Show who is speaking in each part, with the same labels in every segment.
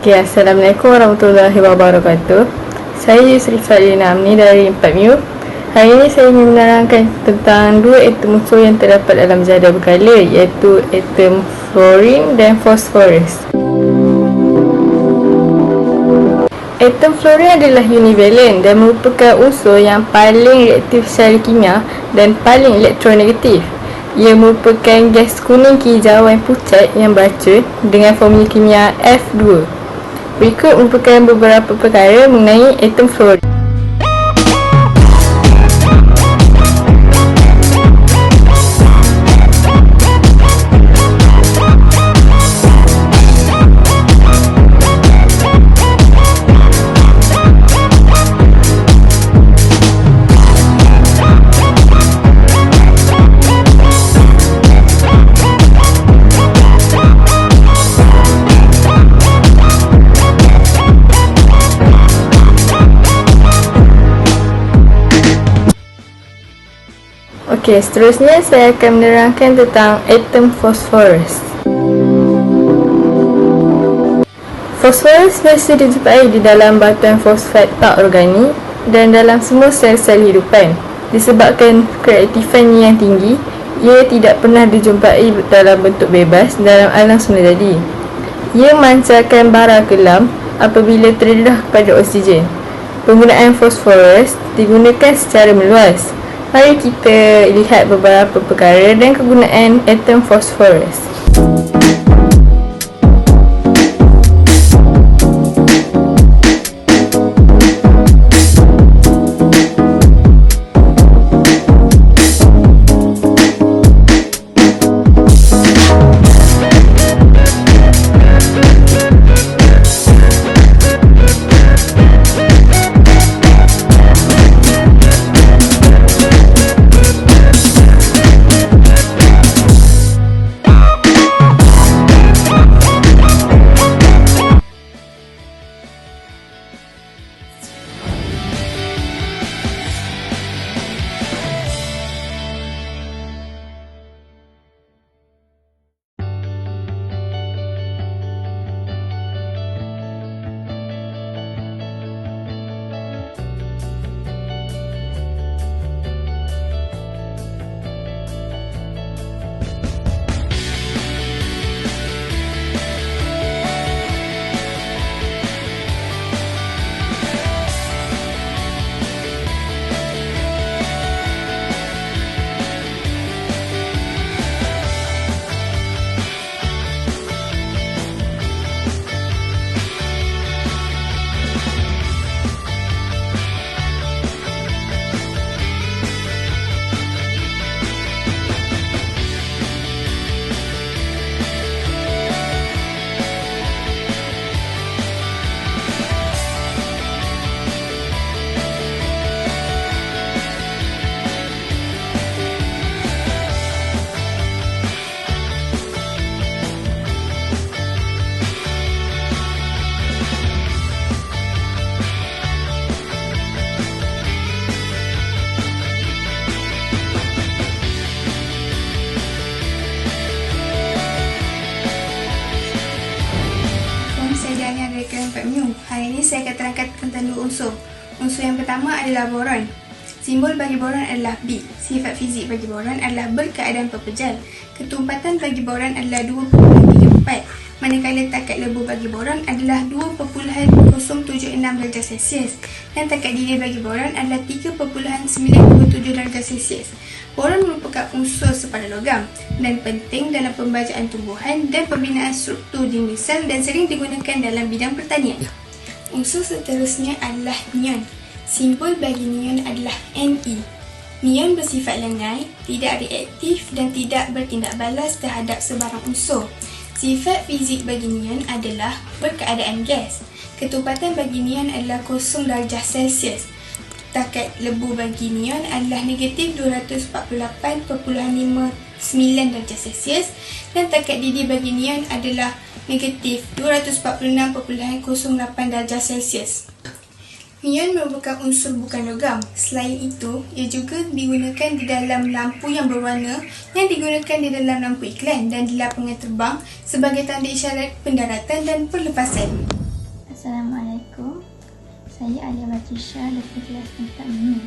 Speaker 1: Okay, Assalamualaikum warahmatullahi wabarakatuh. Saya Yusri Fadlina Amni dari 4MU. Hari ini saya ingin menerangkan tentang dua atom unsur yang terdapat dalam zada berkala, iaitu atom fluorine dan fosforus. Atom fluorine adalah univalent dan merupakan unsur yang paling reaktif secara kimia dan paling elektronegatif. Ia merupakan gas kuning kehijauan pucat yang beracun dengan formula kimia F2. Berikut merupakan beberapa perkara mengenai atom fluorine. Okey, seterusnya saya akan menerangkan tentang atom fosforus. Fosforus biasa dijumpai di dalam batuan fosfat tak organik dan dalam semua sel-sel hidupan. Disebabkan kereaktifannya yang tinggi, ia tidak pernah dijumpai dalam bentuk bebas dalam alam semula jadi. Ia memancarkan bara kelam apabila terdedah kepada oksigen. Penggunaan fosforus digunakan secara meluas. Mari kita lihat beberapa perkara dan kegunaan atom fosforus.
Speaker 2: Hari ini saya akan terangkan tentang dua unsur. Unsur yang pertama adalah boron. Simbol bagi boron adalah B. Sifat fizik bagi boron adalah berkeadaan pepejal. Ketumpatan bagi boron adalah 2.34, manakala takat lebu bagi boron adalah 2.076 darjah Celsius dan takat didih bagi boron adalah 3.97 darjah Celsius. Boron merupakan unsur sepadan logam dan penting dalam pembacaan tumbuhan dan pembinaan struktur dinding sel dan sering digunakan dalam bidang pertanian. Unsur seterusnya adalah neon. Simbol bagi neon adalah Ne. Neon bersifat lengai, tidak reaktif dan tidak bertindak balas terhadap sebarang unsur. Sifat fizik bagi neon adalah berkeadaan gas. Ketumpatan bagi neon adalah 0 darjah Celsius. Takat lebu bagi neon adalah negatif 248.59 darjah Celsius dan takat didih bagi neon adalah negatif 246.08 darjah Celsius. Neon merupakan unsur bukan logam. Selain itu, ia juga digunakan di dalam lampu yang berwarna yang digunakan di dalam lampu iklan dan di lapangan terbang sebagai tanda isyarat pendaratan dan perlepasan.
Speaker 3: Assalamualaikum. Saya Alia Batisha dari kelas 4 ini.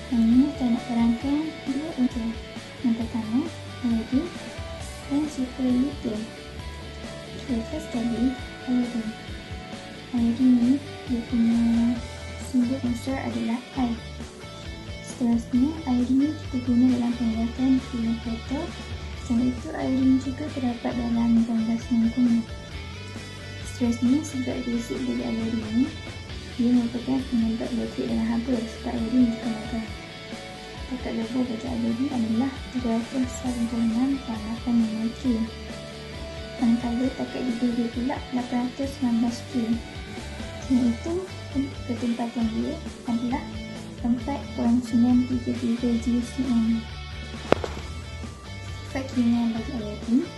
Speaker 3: Hari ini saya nak terangkan dua unsur. Yang pertama, iodin dan superlitin. First sekali, iodin. Iodin ni dia punya simbol unsur adalah I. Seterusnya, iodin ni kita guna dalam pembuatan film foto. Selain itu, iodin juga terdapat dalam gambar sembunyi. Seterusnya, sifat fisik bagi iodin ni, dia merupakan penyebab elektrik dalam haba sebab iodin juga logam. Takat lebur bagi iodin adalah 396 tambahkan merkuri. Manakala takat didih dia pula 819 K. Selain itu, ketempatan dia adalah 4.933 GCM. Sifat kimia bagi iodin,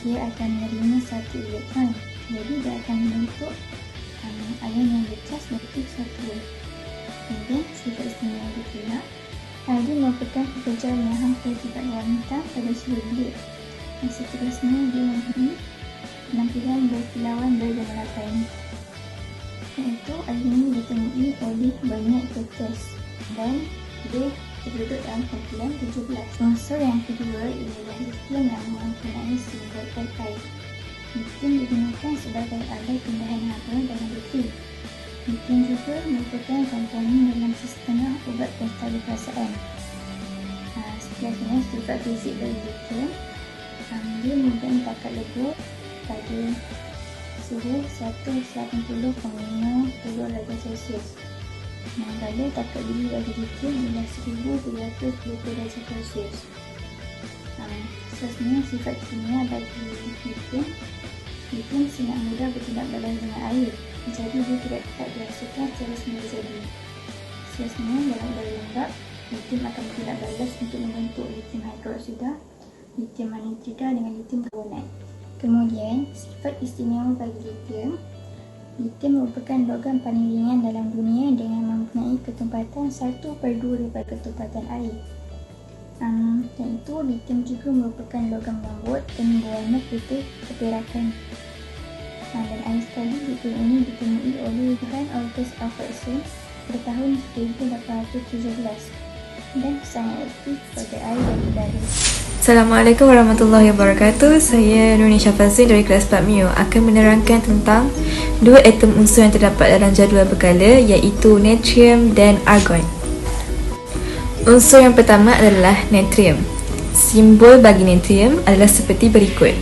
Speaker 3: dia akan menerima satu elektron. Jadi dia akan membentuk ion yang bercas negatif 1. Kemudian sifat istimewa dia pula, iodin merupakan pekerja yang hampir tidak wanita pada seluruh bilik. Dan seterusnya dia mempunyai penampilan berkilauan bergelapan. Iaitu iodin ini ditemui oleh banyak kertas dan dia terduduk dalam kumpulan 17. Unsur yang kedua ialah lithium yang mempunyai simbol Fe. Lithium digunakan sebagai alat pindahan haba dalam lithium. Lithium juga merupakan komponen dalam setengah ubat penstabil perasaan. Seterusnya, sifat fizik dari lithium, dia merupakan takat lebur pada suhu 180,5 darjah Celsius. Manakala takat didih bagi lithium ialah 1,320 darjah Celsius. Seterusnya, sifat kimia bagi lithium, lithium sangat mudah bertindak balas dengan air, jadi dia tidak dapat dirasukan secara sendiri jadi. Seterusnya, dalam udara lembab, lithium akan bertindak balas untuk membentuk lithium hidroksida, lithium nitrida dengan lithium karbonat. Kemudian, sifat istimewa bagi lithium, lithium merupakan logam paling ringan dalam dunia dengan mempunyai ketumpatan 1/2 daripada ketumpatan air. Dan itu, lithium juga merupakan logam lembut dan berwarna putih keperakan. Dan air sekali lithium ini ditemui oleh Johann August Alfredson pada tahun 1817 dan sangat aktif pada air dan udara.
Speaker 1: Assalamualaikum warahmatullahi wabarakatuh. Saya Nurni Syafazin dari kelas 4 MIO akan menerangkan tentang dua atom unsur yang terdapat dalam jadual berkala, iaitu natrium dan argon. Unsur yang pertama adalah natrium. Simbol bagi natrium adalah seperti berikut.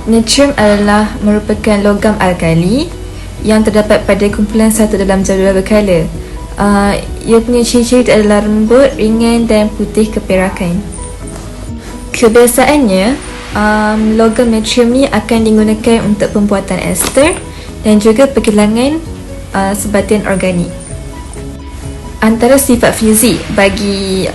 Speaker 1: Natrium adalah merupakan logam alkali yang terdapat pada kumpulan 1 dalam jadual berkala. Ia punya ciri-ciri adalah lembut, ringan dan putih keperakan. Kebiasaannya, logam natrium ni akan digunakan untuk pembuatan ester dan juga perkilangan sebatian organik. Antara sifat fizik bagi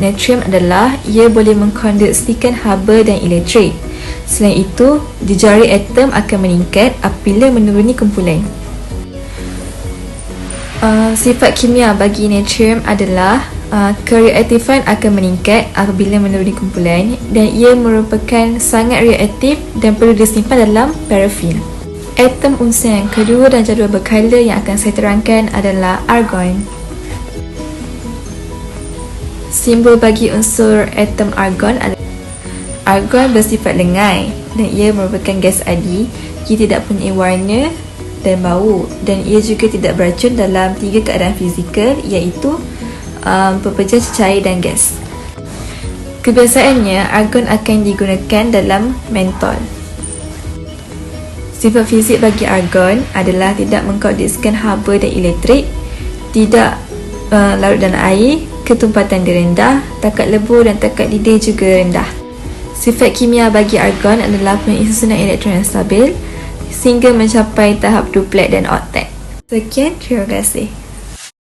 Speaker 1: natrium adalah ia boleh mengkonduksikan haba dan elektrik. Selain itu, jejari atom akan meningkat apabila menuruni kumpulan. Sifat kimia bagi natrium adalah kereaktifan akan meningkat apabila menuruni kumpulan dan ia merupakan sangat reaktif dan perlu disimpan dalam parafin. Atom unsur yang kedua dan jadual berkala yang akan saya terangkan adalah argon. Simbol bagi unsur atom argon adalah argon bersifat lengai dan ia merupakan gas adi. Ia tidak punya warna dan bau dan ia juga tidak beracun dalam 3 keadaan fizikal, iaitu pepejah, cair dan gas. Kebiasaannya, argon akan digunakan dalam mentol. Sifat fizik bagi argon adalah tidak mengkonduksikan haba dan elektrik, tidak larut dalam air, ketumpatan dia rendah, takat lebur dan takat didih juga rendah. Sifat kimia bagi argon adalah punya susunan elektron yang stabil sehingga mencapai tahap duplet dan oktet. Sekian, terima kasih.